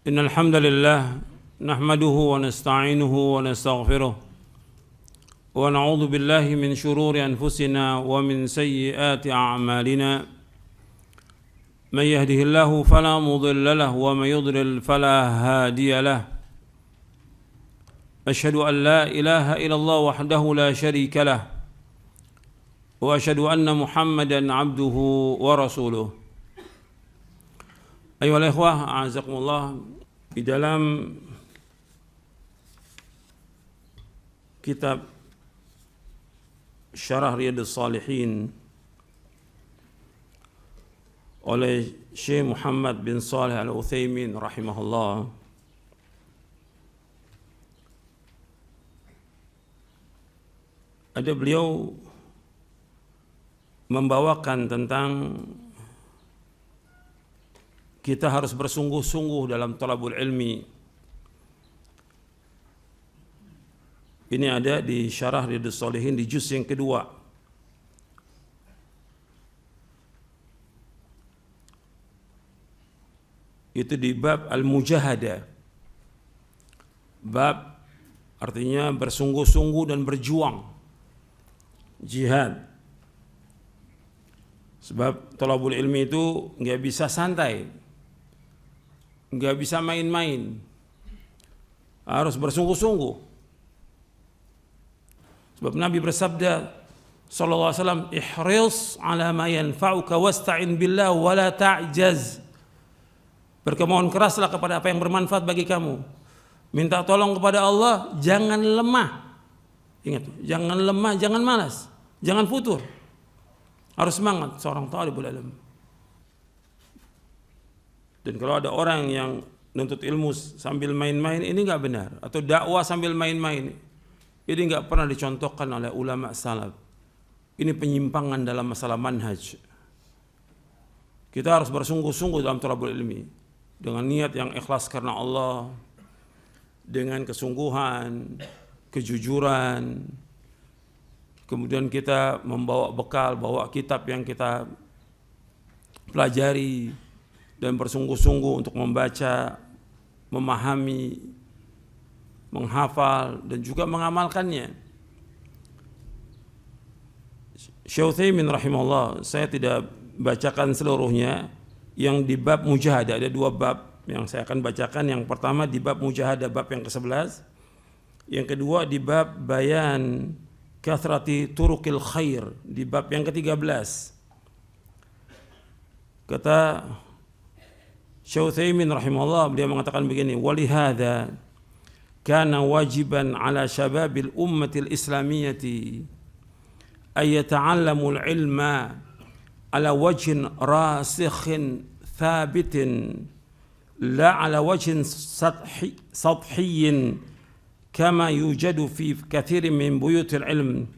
إن الحمد لله نحمده ونستعينه ونستغفره ونعوذ بالله من شرور أنفسنا ومن سيئات أعمالنا من يهده الله فلا مضل له ومن يضلل فلا هادي له أشهد أن لا إله إلا الله وحده لا شريك له وأشهد أن محمدا عبده ورسوله. Ayolah ikhwah, a'azakumullah, di dalam kitab Syarah Riyadhus Shalihin oleh Syekh Muhammad bin Shalih Al-Utsaimin rahimahullah, ada beliau membawakan tentang kita harus bersungguh-sungguh dalam talabul ilmi. Ini ada di Syarah Riyadhus Shalihin di juz yang kedua. Itu di bab al-mujahadah. Bab artinya bersungguh-sungguh dan berjuang. Jihad. Sebab talabul ilmi itu nggak bisa santai. Nggak bisa main-main, harus bersungguh-sungguh. Sebab Nabi bersabda sallallahu alaihi wasallam, ihris ala ma yanfa'uka wasta'in billah wa la ta'jaz. Berkemauan keraslah kepada apa yang bermanfaat bagi kamu. Minta tolong kepada Allah, jangan lemah. Ingat, jangan lemah, jangan malas, jangan futur. Harus semangat seorang talibul ilm. Dan kalau ada orang yang nuntut ilmu sambil main-main, ini nggak benar. Atau dakwah sambil main-main, ini nggak pernah dicontohkan oleh ulama salaf. Ini penyimpangan dalam masalah manhaj. Kita harus bersungguh-sungguh dalam thalabul ilmi dengan niat yang ikhlas karena Allah, dengan kesungguhan, kejujuran. Kemudian kita membawa bekal, bawa kitab yang kita pelajari, dan bersungguh-sungguh untuk membaca, memahami, menghafal, dan juga mengamalkannya. Syekh Utsaimin rahimahullah, saya tidak bacakan seluruhnya. Yang di bab mujahadah, ada dua bab yang saya akan bacakan. Yang pertama di bab mujahadah, bab yang ke-11. Yang kedua di bab bayan kathrati turuqil khair, di bab yang ke-13. Kata Syekh Utsaimin rahimahullah, beliau mengatakan begini, walihada kana wajiban ala syababil ummatil islamiyyati ay yata'allamul ilma ala wajhin rasikhin thabitin la ala wajhin sathhiyyin kama yujadu fi kathirin min buyutil ilm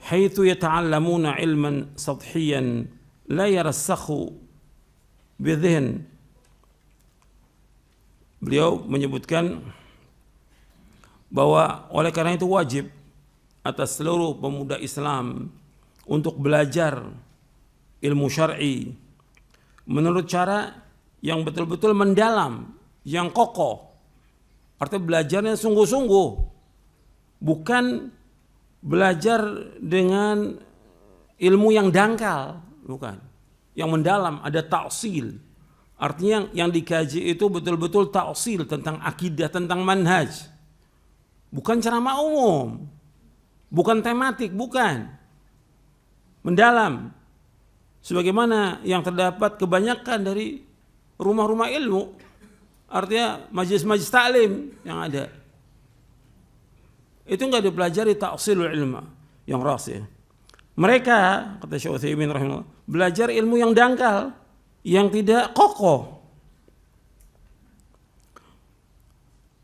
haitsu yata'allamuna ilman sathhiyyan la yarassakhu bidhihn. Beliau menyebutkan bahwa oleh karena itu wajib atas seluruh pemuda Islam untuk belajar ilmu syar'i menurut cara yang betul-betul mendalam, yang kokoh. Artinya belajarnya sungguh-sungguh, bukan belajar dengan ilmu yang dangkal, bukan. Yang mendalam, ada ta'sil. Artinya yang dikaji itu betul-betul ta'sil tentang akidah, tentang manhaj. Bukan ceramah umum, bukan tematik, bukan. Mendalam. Sebagaimana yang terdapat kebanyakan dari rumah-rumah ilmu. Artinya majlis-majlis taklim yang ada. Itu enggak dipelajari ta'silul ilma yang rasih. Mereka, kata Syekh Utsaimin rahimahullah, belajar ilmu yang dangkal, yang tidak kokoh.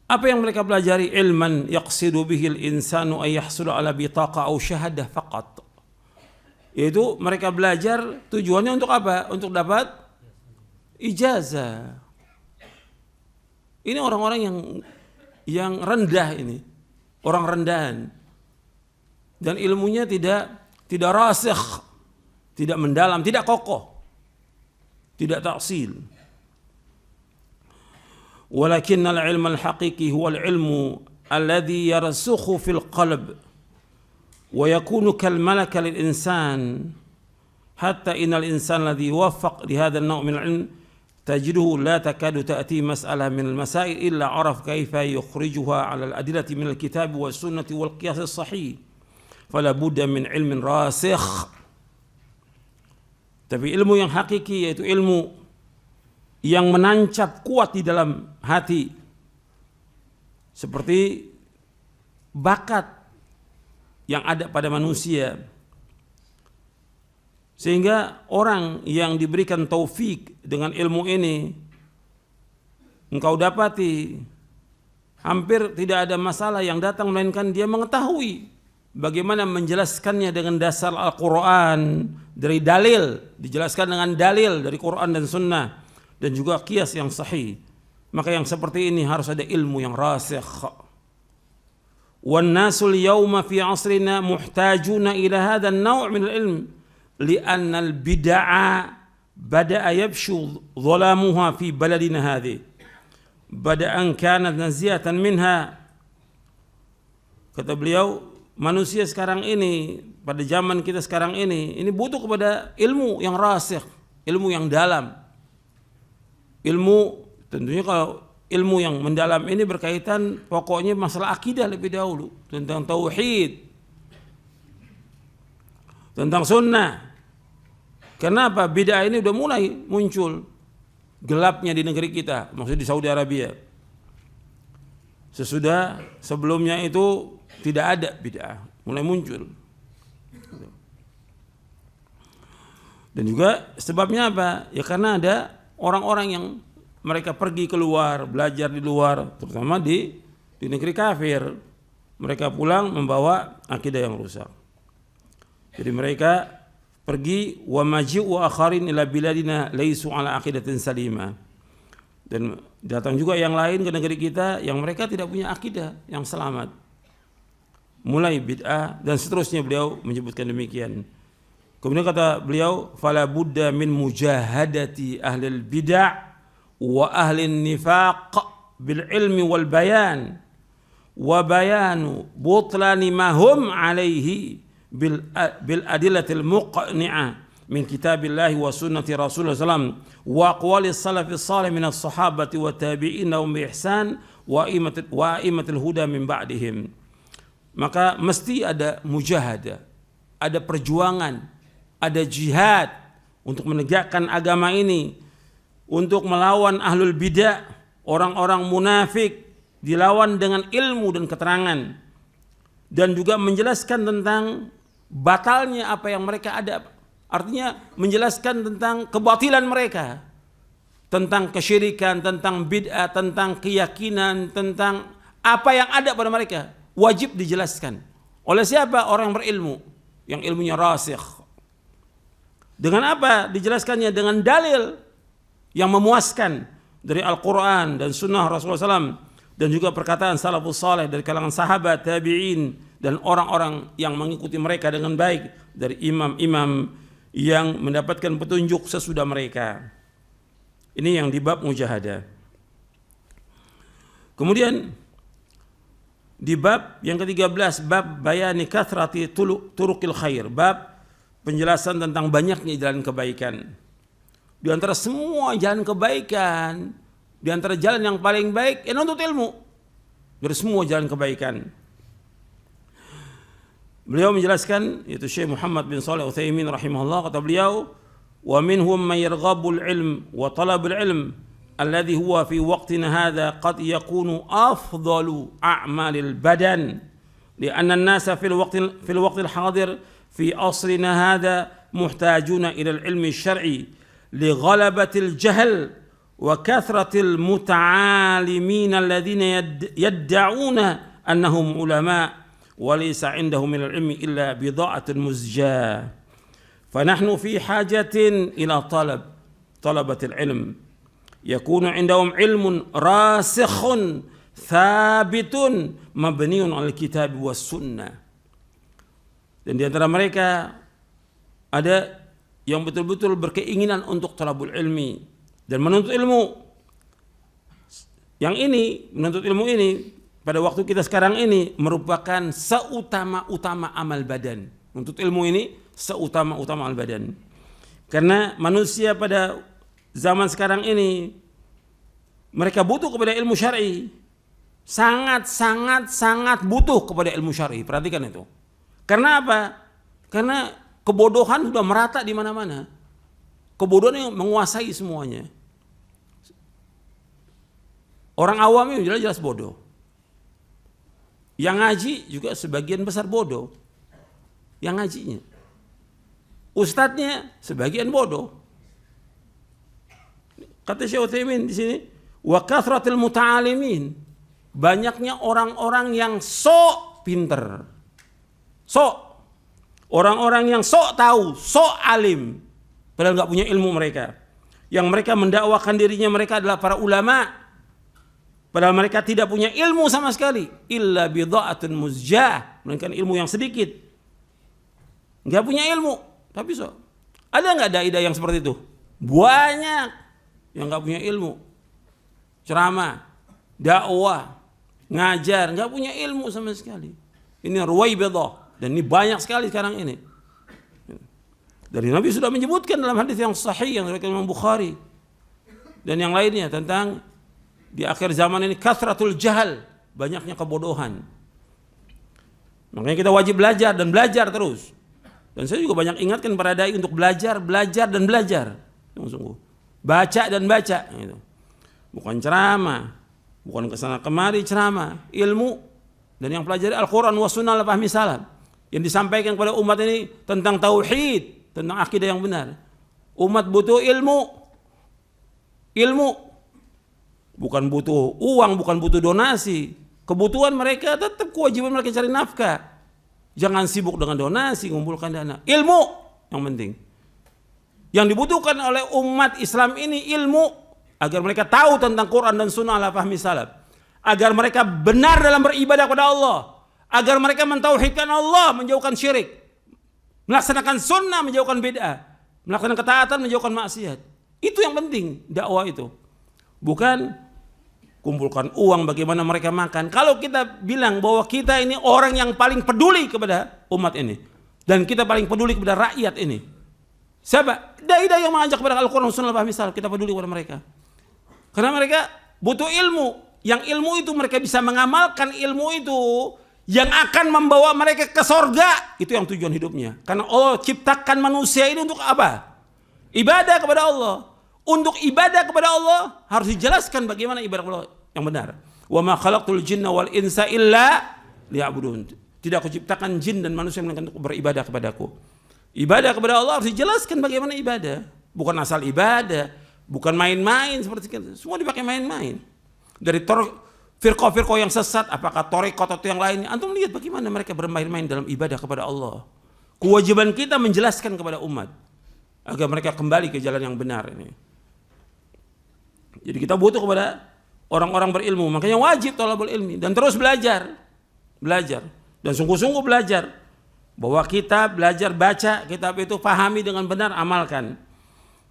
Apa yang mereka pelajari? Ilman yaqsidu bihil insanu ay yahsulu ala bitaqa aw syahadah faqat. Itu mereka belajar tujuannya untuk apa? Untuk dapat ijazah. Ini orang-orang yang rendah ini, orang rendahan. Dan ilmunya tidak rasikh, tidak mendalam, tidak kokoh, tidak ta'sil. walakinnal ilmal haqiqi huwal ilmu alladhi yarsukhu fil qalb wa yakunu kal malaka lil insan hatta innal insan alladhi waffaq li hadha an-naw' min al-ilm tajiduhu la takadu ta'ti mas'alah min al-masail illa 'araf kaifa yukhrijuha 'ala al-adillati min al-kitab was sunnati wal qiyas as-sahih fala budda min ilmin rasikh. Tapi ilmu yang hakiki yaitu ilmu yang menancap kuat di dalam hati seperti bakat yang ada pada manusia, sehingga orang yang diberikan taufik dengan ilmu ini engkau dapati hampir tidak ada masalah yang datang melainkan dia mengetahui bagaimana menjelaskannya dengan dasar Al-Quran dari dalil, dijelaskan dengan dalil dari Quran dan Sunnah dan juga qiyas yang sahih. Maka yang seperti ini harus ada ilmu yang rasikh. Wan nasul yawma fi asrina muhtajuna ila hadha an-naw' min al-ilm li'anna al-bid'a bada'a yabshu dhalamuha fi baladina hadhi bada'an kanat naziyatan minha. Kata beliau, manusia sekarang ini, pada zaman kita sekarang ini butuh kepada ilmu yang rasikh, ilmu yang dalam. Ilmu tentunya kalau ilmu yang mendalam ini berkaitan pokoknya masalah akidah lebih dahulu, tentang tauhid, tentang sunnah. Kenapa bid'ah ini udah mulai muncul gelapnya di negeri kita, maksudnya di Saudi Arabia. Sebelumnya itu tidak ada bid'ah, mulai muncul. Dan juga sebabnya apa? Ya karena ada orang-orang yang mereka pergi keluar, belajar di luar, terutama di negeri kafir. Mereka pulang membawa akidah yang rusak. Jadi mereka pergi wa maji'u akharin ila biladina laisu ala aqidatin salimah. Dan datang juga yang lain ke negeri kita yang mereka tidak punya akidah yang selamat. Mulai bid'ah dan seterusnya, beliau menyebutkan demikian. Kemudian kata beliau, fala budda min mujahadati ahlil bid'ah wa ahli nifaq bil ilmi wal bayan wa bayanu butlani ma hum alaihi bil adillatil muqni'ah min kitabillahi wa sunnati rasulullah sallam wa aqwali salafis salih min as-sahabati wa tabi'ina bi ihsan wa aimatul huda min ba'dihim. Maka mesti ada mujahadah, ada perjuangan, ada jihad untuk menegakkan agama ini, untuk melawan ahlul bidah, orang-orang munafik, dilawan dengan ilmu dan keterangan, dan juga menjelaskan tentang batalnya apa yang mereka ada. Artinya menjelaskan tentang kebatilan mereka, tentang kesyirikan, tentang bid'ah, tentang keyakinan, tentang apa yang ada pada mereka. Wajib dijelaskan. Oleh siapa? Orang yang berilmu, yang ilmunya rasikh. Dengan apa dijelaskannya? Dengan dalil yang memuaskan dari Al-Quran dan Sunnah Rasulullah SAW, dan juga perkataan salafus saleh dari kalangan sahabat, tabi'in, dan orang-orang yang mengikuti mereka dengan baik dari imam-imam yang mendapatkan petunjuk sesudah mereka. Ini yang di bab mujahadah. Kemudian di bab yang ke-13, bab bayani kathrati turuqil khair, bab penjelasan tentang banyaknya jalan kebaikan. Di antara semua jalan kebaikan, di antara jalan yang paling baik menuntut ilmu. Dari semua jalan kebaikan. Beliau menjelaskan, yaitu Syekh Muhammad bin Shalih Al-Utsaimin rahimahullah, kata beliau, wa minhum man yarghabul ilm wa talabul ilm alladhi huwa fi waqtina hadha qad yakunu afdalu a'malil badan li'anna an-nasa fil waqti al-hadir fi asrina hadha muhtajuna ila al-ilmi asy-syar'i li ghalabati al-jahl wa kathrati al-muta'alimin alladhina yad'una annahum ulama wa laysa 'indahum min al-ilmi illa bida'atun muzjah fa nahnu fi hajatin ila talabati al-ilm yakunu indahum ilmun rasikhun thabitun mabniun al kitab was sunnah. Dan di antara mereka ada yang betul-betul berkeinginan untuk talabul ilmi dan menuntut ilmu Yang ini, menuntut ilmu ini, pada waktu kita sekarang ini merupakan seutama-utama amal badan. Menuntut ilmu ini seutama-utama amal badan. Karena manusia pada zaman sekarang ini, mereka butuh kepada ilmu syar'i. Sangat butuh kepada ilmu syar'i. Perhatikan itu. Karena apa? Karena kebodohan sudah merata di mana-mana. Kebodohan yang menguasai semuanya. Orang awam itu jelas bodoh. Yang ngaji juga sebagian besar bodoh. Yang ngajinya. Ustadznya sebagian bodoh. Kata Syekh Utsaimin di sini, wa kathratil muta'alimin. Banyaknya orang-orang yang sok pinter. Sok. Orang-orang yang sok tahu, sok alim. Padahal nggak punya ilmu mereka. Yang mereka mendakwakan dirinya mereka adalah para ulama. Padahal mereka tidak punya ilmu sama sekali. Illa bidha'atun muzjah. Melainkan ilmu yang sedikit. Nggak punya ilmu. Tapi so. Ada nggak dai-dai yang seperti itu? Banyak yang nggak punya ilmu. Ceramah, dakwah, ngajar, nggak punya ilmu sama sekali. Ini ruwaibidah. Dan ini banyak sekali sekarang ini. Dari Nabi sudah menyebutkan dalam hadis yang sahih yang diriwayatkan Imam Bukhari dan yang lainnya tentang di akhir zaman ini kasratul jahal, banyaknya kebodohan. Makanya kita wajib belajar dan belajar terus. Dan saya juga banyak ingatkan para dai untuk belajar dan belajar. Sungguh. Baca dan baca gitu. Bukan ceramah, bukan kesana kemari ceramah, ilmu. Dan yang pelajari Al-Quran wa sunnah ala fahmi salaf. Yang disampaikan kepada umat ini tentang tauhid, tentang akidah yang benar. Umat butuh ilmu. Ilmu. Bukan butuh uang, bukan butuh donasi. Kebutuhan mereka tetap kewajiban mereka cari nafkah. Jangan sibuk dengan donasi, mengumpulkan dana. Ilmu yang penting. Yang dibutuhkan oleh umat Islam ini ilmu. Agar mereka tahu tentang Quran dan sunnah ala fahmi salaf. Agar mereka benar dalam beribadah kepada Allah. Agar mereka mentauhidkan Allah, menjauhkan syirik. Melaksanakan sunnah, menjauhkan bid'ah. Melaksanakan ketaatan, menjauhkan maksiat. Itu yang penting dakwah itu. Bukan kumpulkan uang bagaimana mereka makan. Kalau kita bilang bahwa kita ini orang yang paling peduli kepada umat ini. Dan kita paling peduli kepada rakyat ini. Siapa? Dai-dai yang mengajak kepada Al-Quran Sunnah Fahmi Salaf. Kita peduli kepada mereka. Karena mereka butuh ilmu. Yang ilmu itu mereka bisa mengamalkan ilmu itu. Yang akan membawa mereka ke sorga. Itu yang tujuan hidupnya. Karena Allah ciptakan manusia ini untuk apa? Ibadah kepada Allah. Untuk ibadah kepada Allah harus dijelaskan bagaimana ibadah kepada Allah yang benar. Wa ma khalaqtul jinna wal insa illa liya'budun. Tidak aku ciptakan jin dan manusia melainkan untuk beribadah kepadaku. Ibadah kepada Allah harus dijelaskan bagaimana ibadah. Bukan asal ibadah, bukan main-main seperti itu. Semua dipakai main-main. Dari firqah-firqah yang sesat, apakah tarekat atau yang lainnya, antum lihat bagaimana mereka bermain-main dalam ibadah kepada Allah. Kewajiban kita menjelaskan kepada umat agar mereka kembali ke jalan yang benar ini. Jadi kita butuh kepada orang-orang berilmu. Makanya wajib thalabul ilmi dan terus belajar. Belajar dan sungguh-sungguh belajar. Bahwa kita belajar baca kitab itu, pahami dengan benar, amalkan.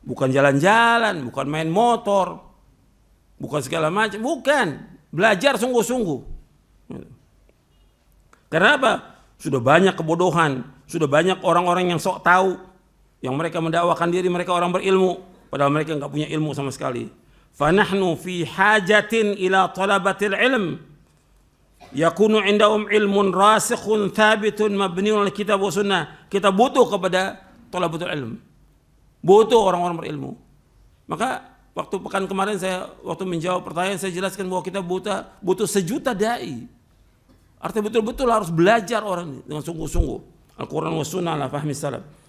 Bukan jalan-jalan, bukan main motor, bukan segala macam, bukan. Belajar sungguh-sungguh. Karena apa? Sudah banyak kebodohan, sudah banyak orang-orang yang sok tahu, yang mereka mendakwakan diri mereka orang berilmu, padahal mereka enggak punya ilmu sama sekali. Fanahnu fi hajatin ila talabatil ilm yakunu indahum ilmun rasikhun thabitun mabniun al kitab wa sunnah. Kita butuh kepada talabatul ilm, butuh orang-orang berilmu. Maka waktu pekan kemarin saya waktu menjawab pertanyaan saya jelaskan bahwa kita butuh sejuta dai. Artinya betul-betul harus belajar orang ini dengan sungguh-sungguh Al-Quran wa sunnah ala fahmi salaf.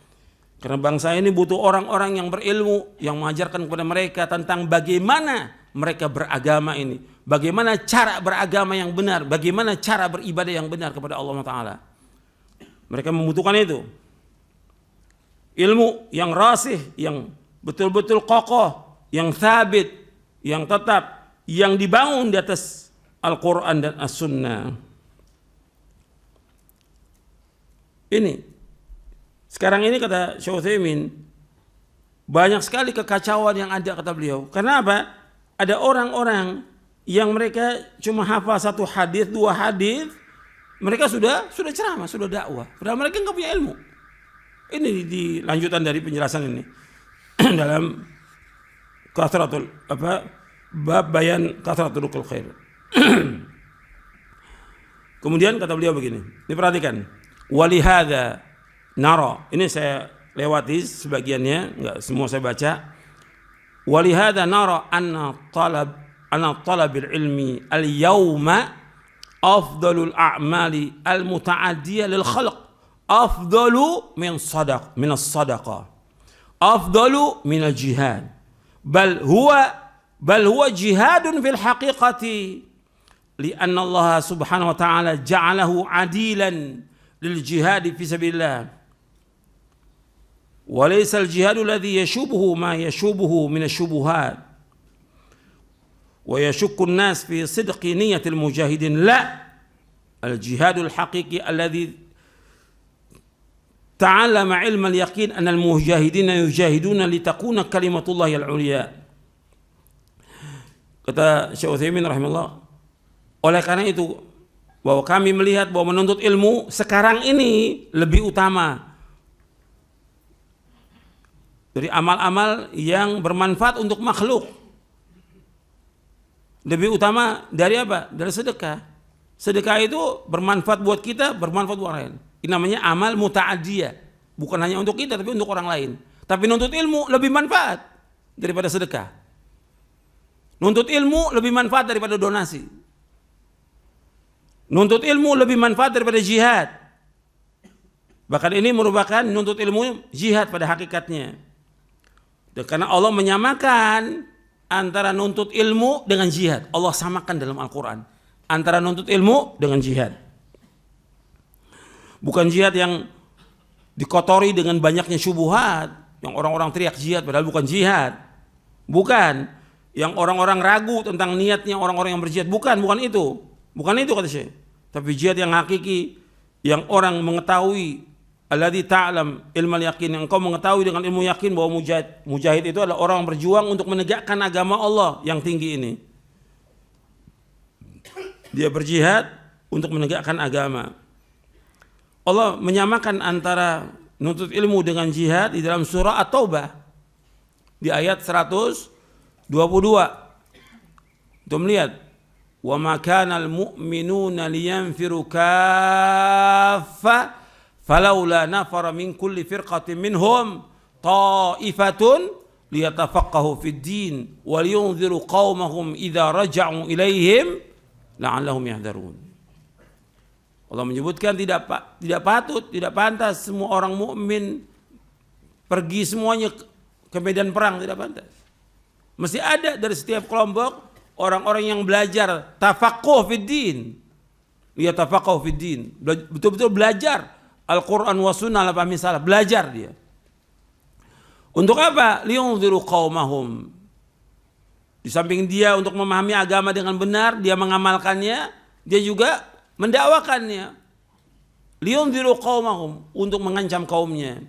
Karena bangsa ini butuh orang-orang yang berilmu, yang mengajarkan kepada mereka tentang bagaimana mereka beragama ini, bagaimana cara beragama yang benar, bagaimana cara beribadah yang benar kepada Allah Ta'ala. Mereka membutuhkan itu. Ilmu yang rasih, yang betul-betul kokoh, yang sabit, yang tetap, yang dibangun di atas Al-Quran dan As-Sunnah. Ini. Sekarang ini kata Syekh Utsaimin, banyak sekali kekacauan yang ada kata beliau. Karena apa? Ada orang-orang yang mereka cuma hafal 1 hadis, 2 hadis, mereka sudah ceramah, sudah dakwah. Padahal mereka nggak punya ilmu. Ini dilanjutan dari penjelasan ini dalam kasratul bab bayan kasratul khair. Kemudian kata beliau begini, diperhatikan. Walihada nara, ini saya lewati sebagiannya, enggak semua saya baca. Walihada nara anna talabil ilmi al-yawma afdalul a'mali al-muta'addiyah lil khalq, afdalu min as-sadaqah, afdalu min al-jihad, bal huwa jihadun fil haqiqati, lianna Allah subhanahu wa ta'ala ja'alahu adilan lil jihad fi sabilillah, wa laysa al-jihadu alladhi yashubuhu ma yashubuhu min asy-syubuhat wa yashukku an-nas fi sidqi niyyati al-mujahidin. La, al-jihadul haqiqi alladhi ta'allama ilma al-yaqin anna al-mujahidina yujahiduna litakuna kalimatullahi al-ulya. Kata Syekh Utsaimin rahimahullah, oleh karena itu bahwa kami melihat bahwa menuntut ilmu sekarang ini lebih utama dari amal-amal yang bermanfaat untuk makhluk. Lebih utama dari apa? Dari sedekah. Sedekah itu bermanfaat buat kita, bermanfaat buat orang lain. Ini namanya amal muta'addiyah. Bukan hanya untuk kita, tapi untuk orang lain. Tapi nuntut ilmu lebih manfaat daripada sedekah. Nuntut ilmu lebih manfaat daripada donasi. Nuntut ilmu lebih manfaat daripada jihad. Bahkan ini merupakan nuntut ilmu jihad pada hakikatnya. Dan karena Allah menyamakan antara nuntut ilmu dengan jihad. Allah samakan dalam Al-Quran antara nuntut ilmu dengan jihad. Bukan jihad yang dikotori dengan banyaknya syubhat, yang orang-orang teriak jihad padahal bukan jihad. Bukan. Yang orang-orang ragu tentang niatnya orang-orang yang berjihad. Bukan itu. Bukan itu kata Syekh. Tapi jihad yang hakiki, yang orang mengetahui, alladzi ta'lam ilmal yakin, yang engkau mengetahui dengan ilmu yakin bahwa mujahid itu adalah orang yang berjuang untuk menegakkan agama Allah yang tinggi ini. Dia berjihad untuk menegakkan agama. Allah menyamakan antara nuntut ilmu dengan jihad di dalam surah At-Taubah di ayat 122. Untuk melihat, wa ma kana al-mu'minuna liyanfiru kaffa falaula nafara min kulli firqatin minhum ta'ifatun liyatafaqahu fid din wa liyunziru qaumahum idza raja'u ilaihim la'allahum yahdharun. Allah menyebutkan tidak patut, tidak pantas semua orang mukmin pergi semuanya ke medan perang, tidak pantas. Mesti ada dari setiap kelompok orang-orang yang belajar tafaqquh fid din. Dia tafaqquh fid din. Betul-betul belajar Al-Quran wa sunnah, apa misalnya belajar dia. Untuk apa? Liyunziru qaumahum. Di samping dia untuk memahami agama dengan benar, dia mengamalkannya, dia juga mendakwakannya. Liyunziru qaumahum, untuk mengancam kaumnya.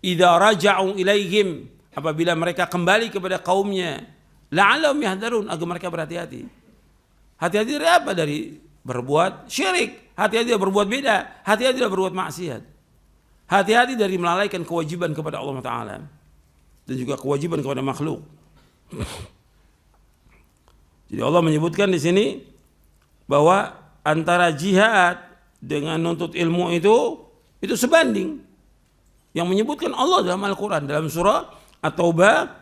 Idza raja'u ilaihim, apabila mereka kembali kepada kaumnya, la'allahum yahdharun, agar mereka berhati-hati. Hati-hati dari apa? Dari berbuat syirik, hati-hati dari berbuat beda, hati-hati dari berbuat maksiat, hati-hati dari melalaikan kewajiban kepada Allah Ta'ala dan juga kewajiban kepada makhluk. Jadi Allah menyebutkan di sini bahwa antara jihad dengan nuntut ilmu itu sebanding. Yang menyebutkan Allah dalam Al-Quran dalam surah At-Taubah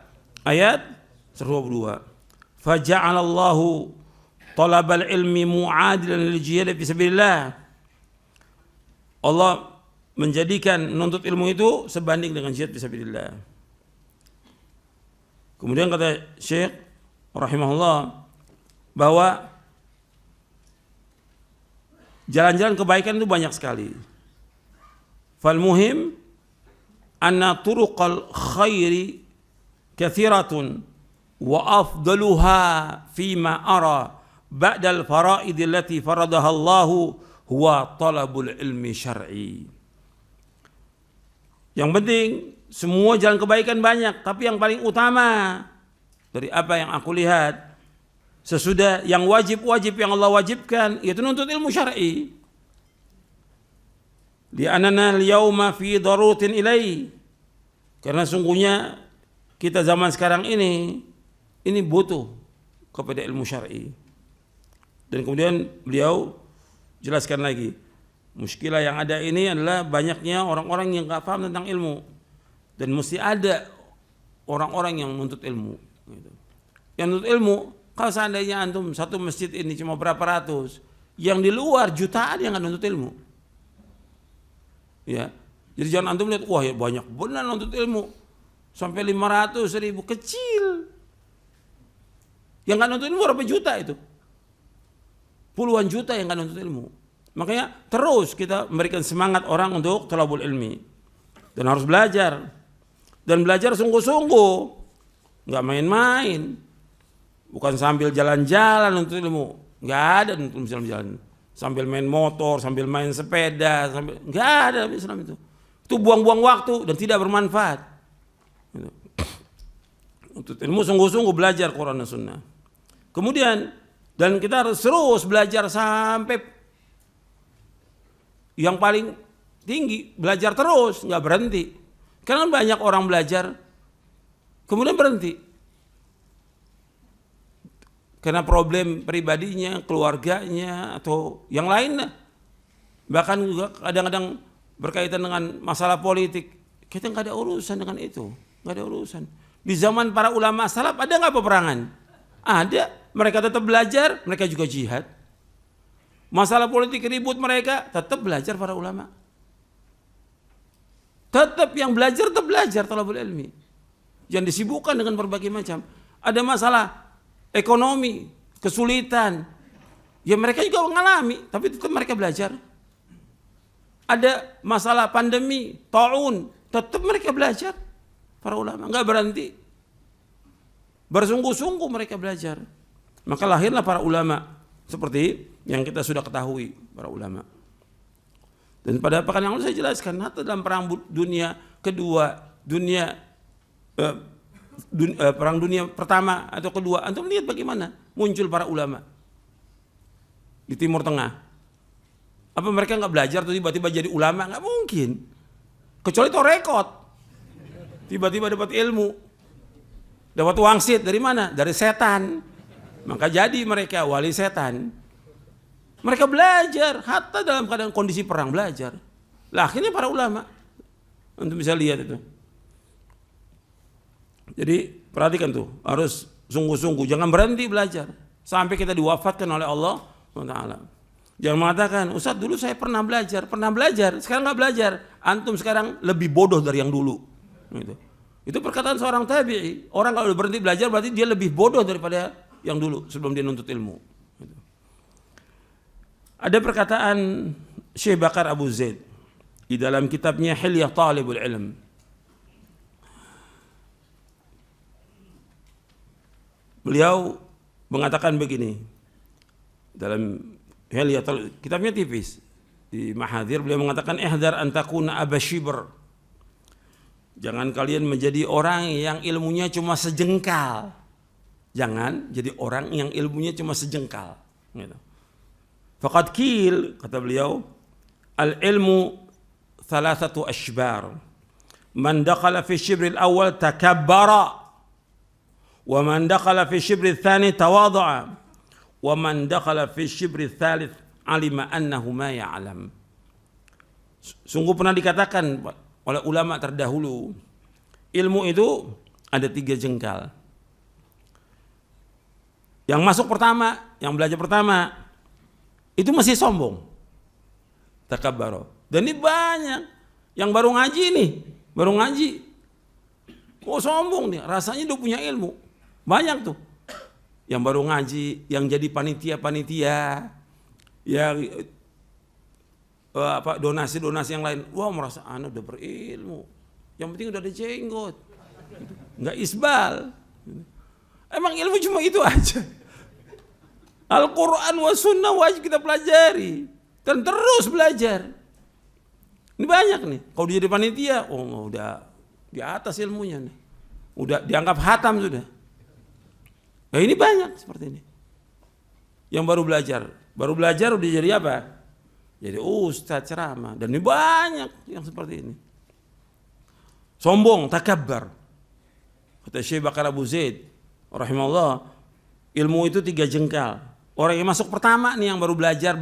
ayat 122. Faja'alallahu talabal ilmi mu'adilan lil jihad fi sabilillah. Allah menjadikan nuntut ilmu itu sebanding dengan jihad fi sabilillah. Kemudian kata Syekh rahimahullah bahwa jalan-jalan kebaikan itu banyak sekali. Fal muhim anna turuqal khairi kathiratun wa afdaluha fima ara ba'dal faraid allati faradaha Allah huwa talabul ilmi syar'i. Yang penting semua jalan kebaikan banyak, tapi yang paling utama dari apa yang aku lihat sesudah yang wajib-wajib yang Allah wajibkan, yaitu nuntut ilmu syar'i. Li'anana al-yawma fi darutin ilai. Karena sungguhnya kita zaman sekarang ini butuh kepada ilmu syar'i. Dan kemudian beliau jelaskan lagi, muskilah yang ada ini adalah banyaknya orang-orang yang enggak paham tentang ilmu. Dan mesti ada orang-orang yang menuntut ilmu. Yang menuntut ilmu, kalau seandainya antum satu masjid ini cuma berapa ratus, yang di luar jutaan yang enggak nuntut ilmu. Ya, jadi jangan antum lihat, wah ya banyak benar nuntut ilmu, sampai 500.000 kecil. Yang nggak nuntut ilmu berapa juta itu? Puluhan juta yang nggak nuntut ilmu. Makanya terus kita memberikan semangat orang untuk thalabul ilmi dan harus belajar dan belajar sungguh-sungguh, nggak main-main, bukan sambil jalan-jalan nuntut ilmu, nggak ada nuntut jalan-jalan. Sambil main motor, sambil main sepeda, nggak ada Islam itu. Itu buang-buang waktu dan tidak bermanfaat. Untuk ilmu sungguh-sungguh belajar Quran dan Sunnah. Kemudian dan kita harus terus belajar sampai yang paling tinggi, belajar terus, nggak berhenti. Karena banyak orang belajar kemudian berhenti. Karena problem pribadinya, keluarganya, atau yang lainnya. Bahkan juga kadang-kadang berkaitan dengan masalah politik. Kita nggak ada urusan dengan itu. Nggak ada urusan. Di zaman para ulama salaf ada nggak peperangan? Ada. Mereka tetap belajar, mereka juga jihad. Masalah politik ribut mereka, tetap belajar para ulama. Tetap yang belajar, tetap belajar thalabul ilmi. Yang disibukkan dengan berbagai macam. Ada masalah ekonomi, kesulitan, ya mereka juga mengalami, tapi tetap mereka belajar. Ada masalah pandemi, taun, tetap mereka belajar. Para ulama nggak berhenti, bersungguh-sungguh mereka belajar. Maka lahirlah para ulama seperti yang kita sudah ketahui, para ulama. Dan pada pekan yang lalu saya jelaskan, hatta dalam perang dunia kedua, perang dunia pertama atau kedua, antum lihat bagaimana muncul para ulama di Timur Tengah. Apa mereka nggak belajar tuh tiba-tiba jadi ulama? Nggak mungkin. Kecuali torekot, tiba-tiba dapat ilmu, dapat wangsit dari mana? Dari setan. Maka jadi mereka wali setan. Mereka belajar, hatta dalam keadaan kondisi perang belajar. Lah akhirnya para ulama, antum bisa lihat itu. Jadi perhatikan tuh, harus sungguh-sungguh, jangan berhenti belajar sampai kita diwafatkan oleh Allah SWT. Jangan mengatakan, Ustaz dulu saya pernah belajar, sekarang nggak belajar. Antum sekarang lebih bodoh dari yang dulu. Gitu. Itu perkataan seorang tabi'i. Orang kalau berhenti belajar berarti dia lebih bodoh daripada yang dulu sebelum dia nuntut ilmu. Gitu. Ada perkataan Syekh Bakar Abu Zaid di dalam kitabnya Hilyah Talibul Ilm. Beliau mengatakan begini dalam kitabnya tipis di Mahathir, beliau mengatakan ihdar an takuna abashibr. Jangan kalian menjadi orang yang ilmunya cuma sejengkal. Jangan jadi orang yang ilmunya cuma sejengkal. Gitu. Faqad qil, kata beliau, al ilmu thalathatu ashbar. Man dakhala fi shibril awal takabbara. ومن دخل في الشبر الثاني تواضع ومن دخل في الشبر الثالث علم أنه ما يعلم. Sungguh pernah dikatakan oleh ulama terdahulu, ilmu itu ada 3 jengkal. Yang masuk pertama, yang belajar pertama, itu masih sombong, takabbaro. Dan ini banyak yang baru ngaji nih, kok sombong nih, rasanya udah punya ilmu. Banyak tuh yang baru ngaji, yang jadi panitia, yang donasi yang lain. Wah, merasa anak udah berilmu, yang penting udah ada jenggot, nggak isbal. Emang ilmu cuma itu aja? Al-Quran wa sunnah wajib kita pelajari dan terus belajar. Ini banyak nih, kalau dia jadi panitia, udah di atas ilmunya nih, udah dianggap hatam sudah. Nah ini banyak seperti ini. yang baru belajar udah jadi apa? Jadi ustaz ceramah. Dan ini banyak yang seperti ini. Sombong, takabbar. Kata Syekh Bakar Abu Zaid rahimahullah, ilmu itu 3 jengkal. Orang yang masuk pertama nih yang baru belajar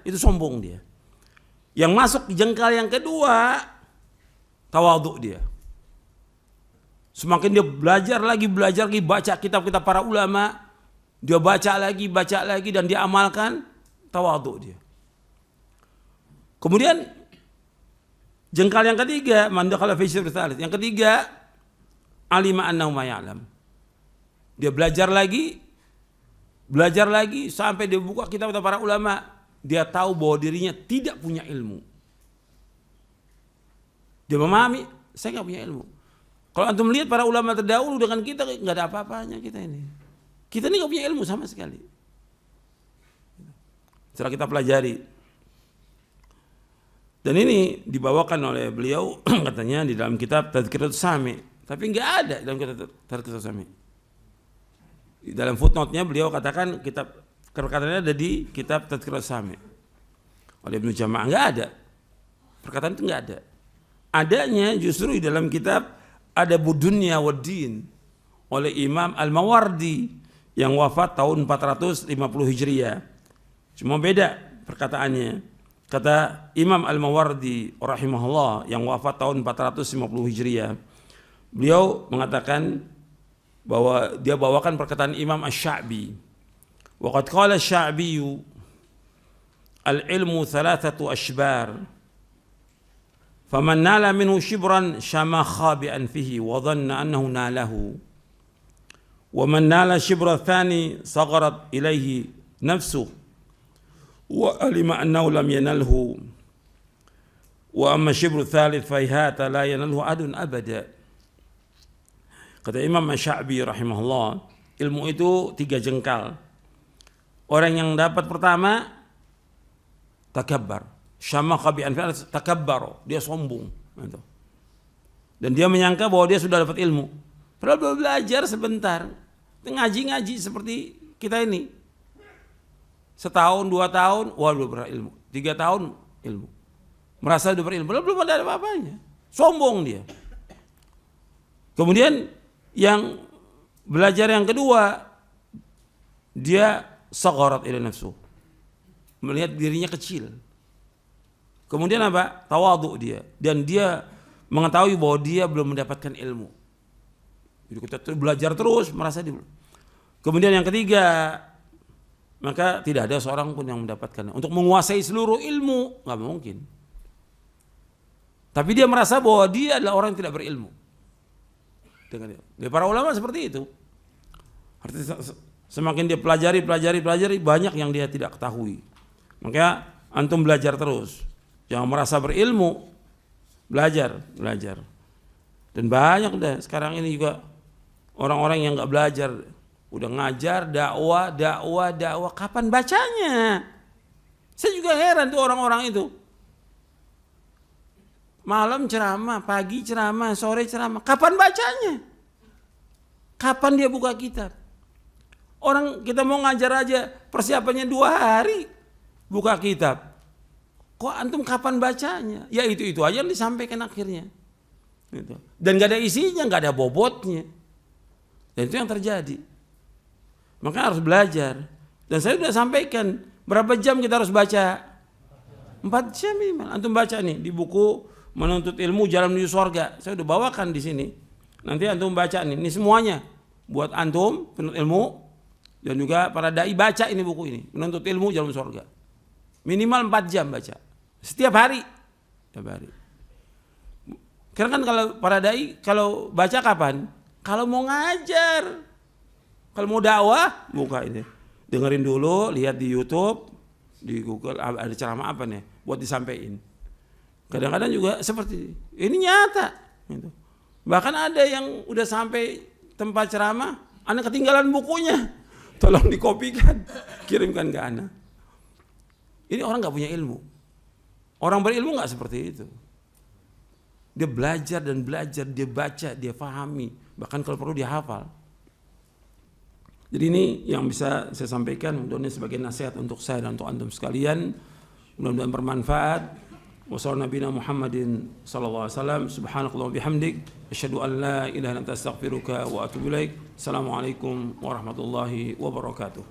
itu sombong dia. Yang masuk di jengkal yang kedua tawadhu dia. Semakin dia belajar lagi baca kitab-kitab para ulama, dia baca lagi dan dia amalkan, tawadhu dia. Kemudian jengkal yang ketiga, man dakhala fi syirr tsalits. Yang ketiga, alima annahu ma ya'lam. Dia belajar lagi sampai dia buka kitab para ulama, dia tahu bahwa dirinya tidak punya ilmu. Dia memahami, saya nggak punya ilmu. Kalau antum melihat para ulama terdahulu dengan kita, nggak ada apa-apanya kita ini. Kita ini nggak punya ilmu sama sekali. Setelah kita pelajari. Dan ini dibawakan oleh beliau katanya di dalam kitab Tadhkiratus Sami. Tapi nggak ada dalam kitab Tadhkiratus Sami. Di dalam footnote-nya beliau katakan perkataannya ada di kitab Tadhkiratus Sami oleh Ibnu Jamaah. Nggak ada. Perkataan itu nggak ada. Adanya justru di dalam kitab Adabud Dunya wad Din oleh Imam Al-Mawardi yang wafat tahun 450 Hijriah. Cuma beda perkataannya. Kata Imam Al-Mawardi rahimahullah yang wafat tahun 450 Hijriah. Beliau mengatakan bahwa dia bawakan perkataan Imam Asy-Sya'bi. Wa qad qala Asy-Sya'bi al-ilmu 3 ashbar. فمن نال منه شبرا شما خابئا فيه وظن أنه ناله ومن نال شبر الثاني صغرت إليه نفسه وعلم أنه لم ينله وأما الشبر الثالث فهيهات لا ينله أحد أبدا. Kata Imam Asy-Sya'bi rahimahullah, ilmu itu 3 jengkal. Orang yang dapat pertama takabbar, syama khabi'an fi'al, takabbaro, dia sombong. Dan dia menyangka bahwa dia sudah dapat ilmu. Padahal baru belajar sebentar. Ngaji-ngaji seperti kita ini. Setahun, 2 tahun, wah udah berilmu. 3 tahun, ilmu. Merasa udah berilmu, padahal belum ada apa-apanya. Sombong dia. Kemudian yang belajar yang kedua, dia sagharat ila nafsu. Melihat dirinya kecil. Kemudian apa? Tawadhu dia. Dan dia mengetahui bahwa dia belum mendapatkan ilmu. Jadi kita belajar terus, merasa dia. Kemudian yang ketiga, maka tidak ada seorang pun yang mendapatkannya. Untuk menguasai seluruh ilmu, nggak mungkin. Tapi dia merasa bahwa dia adalah orang yang tidak berilmu. Dengan dia. Para ulama seperti itu. Artinya semakin dia pelajari, banyak yang dia tidak ketahui. Makanya antum belajar terus. Jangan merasa berilmu, belajar. Dan banyak deh sekarang ini juga orang-orang yang nggak belajar, udah ngajar dakwah. Kapan bacanya? Saya juga heran tuh orang-orang itu. Malam ceramah, pagi ceramah, sore ceramah. Kapan bacanya? Kapan dia buka kitab? Orang kita mau ngajar aja persiapannya 2 hari buka kitab. Kok antum kapan bacanya? Ya itu aja yang disampaikan akhirnya. Gitu. Dan gak ada isinya, gak ada bobotnya. Dan itu yang terjadi. Maka harus belajar. Dan saya sudah sampaikan berapa jam kita harus baca? 4 jam memang. Antum baca nih di buku Menuntut Ilmu Jalan Menuju Surga. Saya sudah bawakan di sini. Nanti antum baca nih. Ini semuanya buat antum penuntut ilmu dan juga para dai baca ini buku ini. Menuntut Ilmu Jalan Menuju Surga. Minimal 4 jam baca. Setiap hari. Karena kan kalau para dai kalau baca kapan? Kalau mau ngajar. Kalau mau dakwah, buka ini. Dengerin dulu, lihat di YouTube, di Google ada ceramah apa nih buat disampaikan. Kadang-kadang juga seperti ini nyata. Gitu. Bahkan ada yang udah sampai tempat ceramah, anak ketinggalan bukunya. Tolong dikopikan, kirimkan ke anak. Ini orang nggak punya ilmu. Orang berilmu nggak seperti itu. Dia belajar, dia baca, dia pahami. Bahkan kalau perlu dia hafal. Jadi ini yang bisa saya sampaikan, mudah-mudahan sebagai nasihat untuk saya dan untuk antum sekalian, mudah-mudahan bermanfaat. Wassalamualaikum Muhammadin sallallahu alaihi wasallam, subhanakallah bihamdik, asyhadu an la ilaha illa anta astaghfiruka wa atubu ilaik. Assalamualaikum warahmatullahi wabarakatuh.